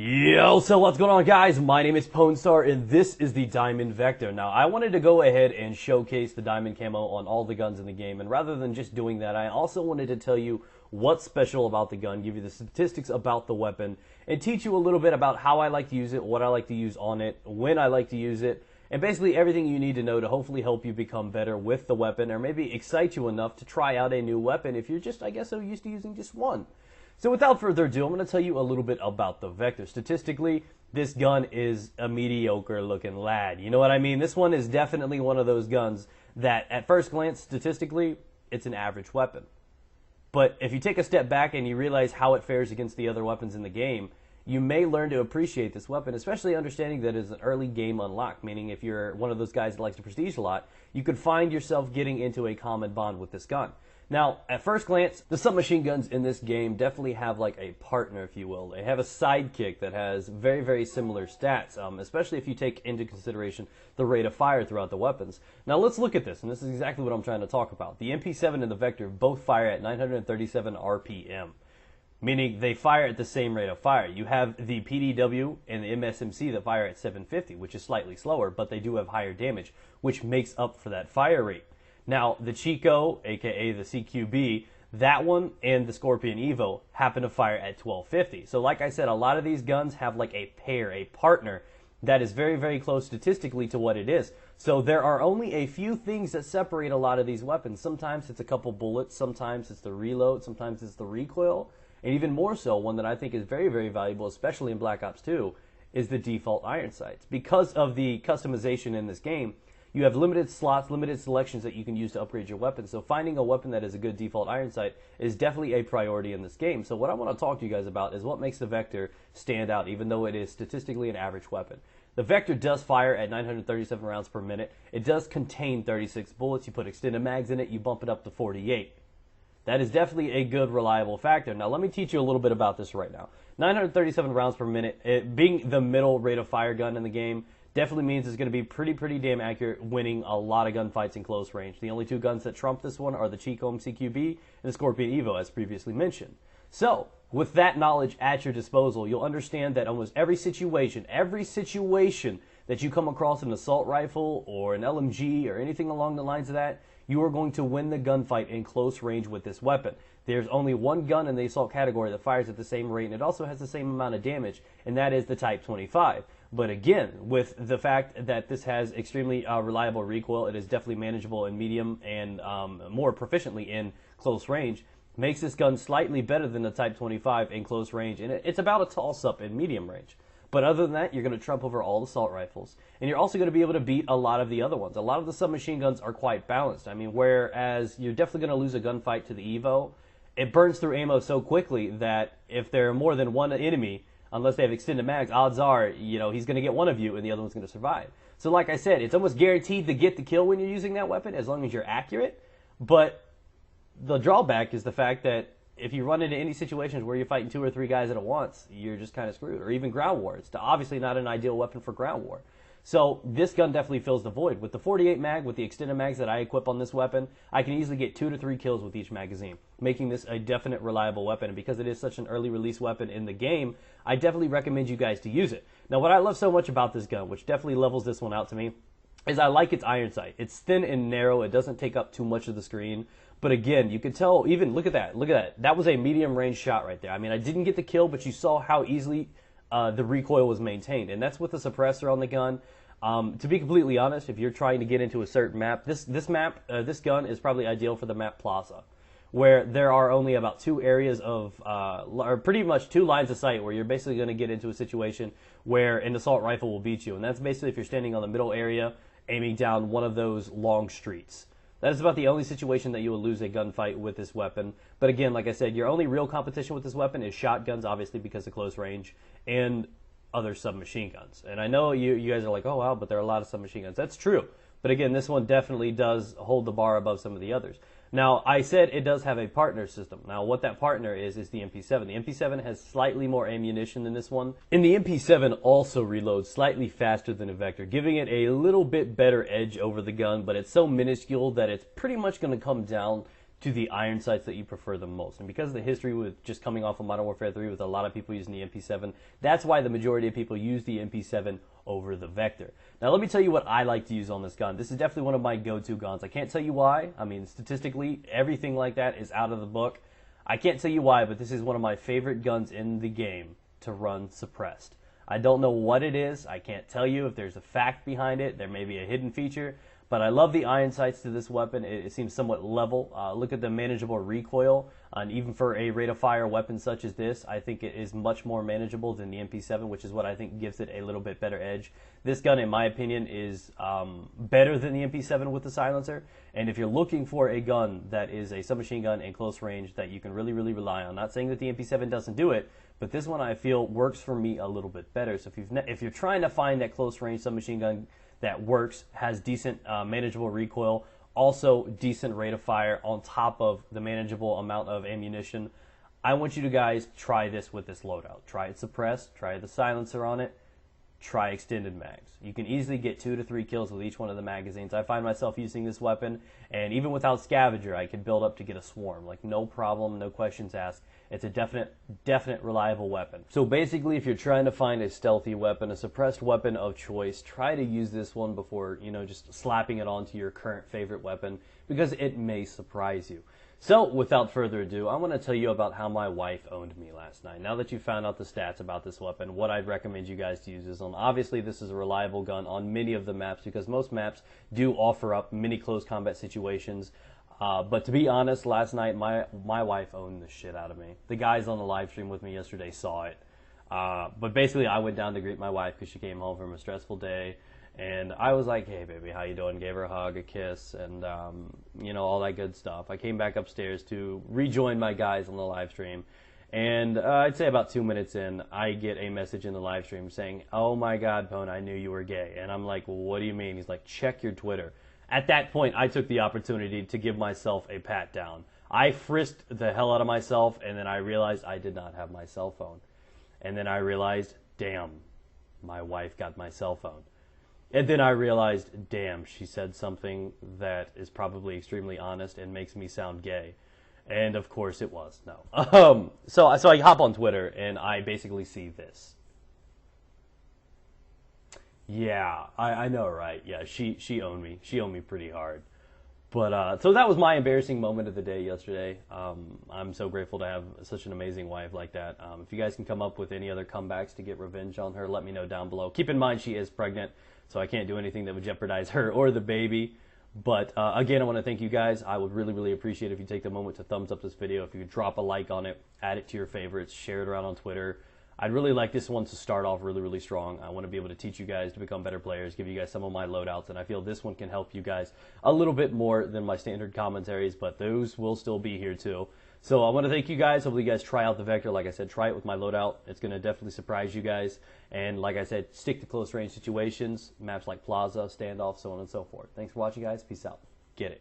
Yo, so what's going on, guys? My name is Pwnstar, and this is the Diamond Vector. Now, I wanted to go ahead and showcase the Diamond Camo on all the guns in the game, and rather than just doing that, I also wanted to tell you what's special about the gun, give you the statistics about the weapon, and teach you a little bit about how I like to use it, what I like to use on it, when I like to use it, and basically everything you need to know to hopefully help you become better with the weapon, or maybe excite you enough to try out a new weapon if you're just, I guess, so used to using just one. So without further ado, I'm going to tell you a little bit about the Vector. Statistically, this gun is a mediocre looking lad. You know what I mean? This one is definitely one of those guns that at first glance, statistically, it's an average weapon. But if you take a step back and you realize how it fares against the other weapons in the game, you may learn to appreciate this weapon, especially understanding that it's an early game unlock, meaning if you're one of those guys that likes to prestige a lot, you could find yourself getting into a common bond with this gun. Now, at first glance, the submachine guns in this game definitely have like a partner, if you will. They have a sidekick that has very, very similar stats, especially if you take into consideration the rate of fire throughout the weapons. Now, let's look at this, and this is exactly what I'm trying to talk about. The MP7 and the Vector both fire at 937 RPM, meaning they fire at the same rate of fire. You have the PDW and the MSMC that fire at 750, which is slightly slower, but they do have higher damage, which makes up for that fire rate. Now, the Chico, aka the CQB, that one and the Scorpion Evo happen to fire at 1250. So like I said, a lot of these guns have like a pair, a partner, that is very, very close statistically to what it is. So there are only a few things that separate a lot of these weapons. Sometimes it's a couple bullets, sometimes it's the reload, sometimes it's the recoil, and even more so, one that I think is very, very valuable, especially in Black Ops 2, is the default iron sights. Because of the customization in this game, you have limited slots, limited selections that you can use to upgrade your weapon. So finding a weapon that is a good default iron sight is definitely a priority in this game. So what I want to talk to you guys about is what makes the Vector stand out, even though it is statistically an average weapon. The Vector does fire at 937 rounds per minute. It does contain 36 bullets. You put extended mags in it, you bump it up to 48. That is definitely a good, reliable factor. Now, let me teach you a little bit about this right now. 937 rounds per minute, it being the middle rate of fire gun in the game, definitely means it's going to be pretty damn accurate, winning a lot of gunfights in close range. The only two guns that trump this one are the Chico CQB and the Scorpion Evo, as previously mentioned. So, with that knowledge at your disposal, you'll understand that almost every situation that you come across an assault rifle or an LMG or anything along the lines of that, you are going to win the gunfight in close range with this weapon. There's only one gun in the assault category that fires at the same rate, and it also has the same amount of damage, and that is the Type 25. But again, with the fact that this has extremely reliable recoil, it is definitely manageable in medium and more proficiently in close range, makes this gun slightly better than the Type 25 in close range, and it's about a toss-up in medium range. But other than that, you're going to trump over all assault rifles. And you're also going to be able to beat a lot of the other ones. A lot of the submachine guns are quite balanced. I mean, whereas you're definitely going to lose a gunfight to the Evo, it burns through ammo so quickly that if there are more than one enemy, unless they have extended mags, odds are, you know, he's going to get one of you and the other one's going to survive. So like I said, it's almost guaranteed to get the kill when you're using that weapon as long as you're accurate. But the drawback is the fact that if you run into any situations where you're fighting 2 or 3 guys at once, you're just kind of screwed. Or even ground war. It's obviously not an ideal weapon for ground war. So this gun definitely fills the void. With the 48 mag, with the extended mags that I equip on this weapon, I can easily get 2 to 3 kills with each magazine, making this a definite reliable weapon. And because it is such an early release weapon in the game, I definitely recommend you guys to use it. Now, what I love so much about this gun, which definitely levels this one out to me, is I like its iron sight. It's thin and narrow. It doesn't take up too much of the screen. But again, you can tell, even, look at that. Look at that. That was a medium range shot right there. I mean, I didn't get the kill, but you saw how easily the recoil was maintained. And that's with the suppressor on the gun. To be completely honest, if you're trying to get into a certain map, this gun is probably ideal for the map Plaza, where there are only about 2 areas of, or pretty much 2 lines of sight where you're basically going to get into a situation where an assault rifle will beat you. And that's basically if you're standing on the middle area, aiming down one of those long streets. That is about the only situation that you will lose a gunfight with this weapon. But again, like I said, your only real competition with this weapon is shotguns, obviously because of close range, and other submachine guns. And I know you guys are like, oh wow, but there are a lot of submachine guns. That's true. But again, this one definitely does hold the bar above some of the others. Now, I said it does have a partner system. Now, what that partner is the MP7. The MP7 has slightly more ammunition than this one. And the MP7 also reloads slightly faster than a Vector, giving it a little bit better edge over the gun, but it's so minuscule that it's pretty much going to come down to the iron sights that you prefer the most. And because of the history with just coming off of Modern Warfare 3 with a lot of people using the MP7, that's why the majority of people use the MP7 over the Vector. Now let me tell you what I like to use on this gun. This is definitely one of my go-to guns. I can't tell you why. I mean, statistically, everything like that is out of the book. I can't tell you why, but this is one of my favorite guns in the game to run suppressed. I don't know what it is. I can't tell you if there's a fact behind it. There may be a hidden feature. But I love the iron sights to this weapon. It seems somewhat level. Look at the manageable recoil. And even for a rate of fire weapon such as this, I think it is much more manageable than the MP7, which is what I think gives it a little bit better edge. This gun, in my opinion, is better than the MP7 with the silencer. And if you're looking for a gun that is a submachine gun in close range that you can really, really rely on, not saying that the MP7 doesn't do it, but this one I feel works for me a little bit better. So if you're trying to find that close range submachine gun that works, has decent manageable recoil, also decent rate of fire on top of the manageable amount of ammunition, I want you to guys try this with this loadout. Try it suppressed, try the silencer on it, try extended mags. You can easily get 2 to 3 kills with each one of the magazines. I find myself using this weapon, and even without scavenger, I could build up to get a swarm. Like, no problem, no questions asked. It's a definite reliable weapon. So basically, if you're trying to find a stealthy weapon, a suppressed weapon of choice, try to use this one before, just slapping it onto your current favorite weapon, because it may surprise you. So, without further ado, I want to tell you about how my wife owned me last night. Now that you found out the stats about this weapon, what I'd recommend you guys to use this on. Obviously, this is a reliable gun on many of the maps, because most maps do offer up many close combat situations. But to be honest, last night, my wife owned the shit out of me. The guys on the live stream with me yesterday saw it. But basically, I went down to greet my wife because she came home from a stressful day. And I was like, hey, baby, how you doing? Gave her a hug, a kiss, and, all that good stuff. I came back upstairs to rejoin my guys on the live stream. And I'd say about 2 minutes in, I get a message in the live stream saying, oh, my God, Pone, I knew you were gay. And I'm like, well, what do you mean? He's like, check your Twitter. At that point, I took the opportunity to give myself a pat down. I frisked the hell out of myself, and then I realized I did not have my cell phone. And then I realized, damn, my wife got my cell phone. And then I realized, damn, she said something that is probably extremely honest and makes me sound gay. And of course it was, no. So I hop on Twitter and I basically see this. Yeah, I know, right? Yeah, she owned me. She owned me pretty hard. But so that was my embarrassing moment of the day yesterday. I'm so grateful to have such an amazing wife like that. If you guys can come up with any other comebacks to get revenge on her, let me know down below. Keep in mind she is pregnant, so I can't do anything that would jeopardize her or the baby. But again, I want to thank you guys. I would really, really appreciate if you take the moment to thumbs up this video. If you could drop a like on it, add it to your favorites, share it around on Twitter. I'd really like this one to start off really, really strong. I want to be able to teach you guys to become better players, give you guys some of my loadouts, and I feel this one can help you guys a little bit more than my standard commentaries, but those will still be here too. So I want to thank you guys. Hopefully you guys try out the Vector. Like I said, try it with my loadout. It's going to definitely surprise you guys. And like I said, stick to close range situations, maps like Plaza, Standoff, so on and so forth. Thanks for watching, guys. Peace out. Get it.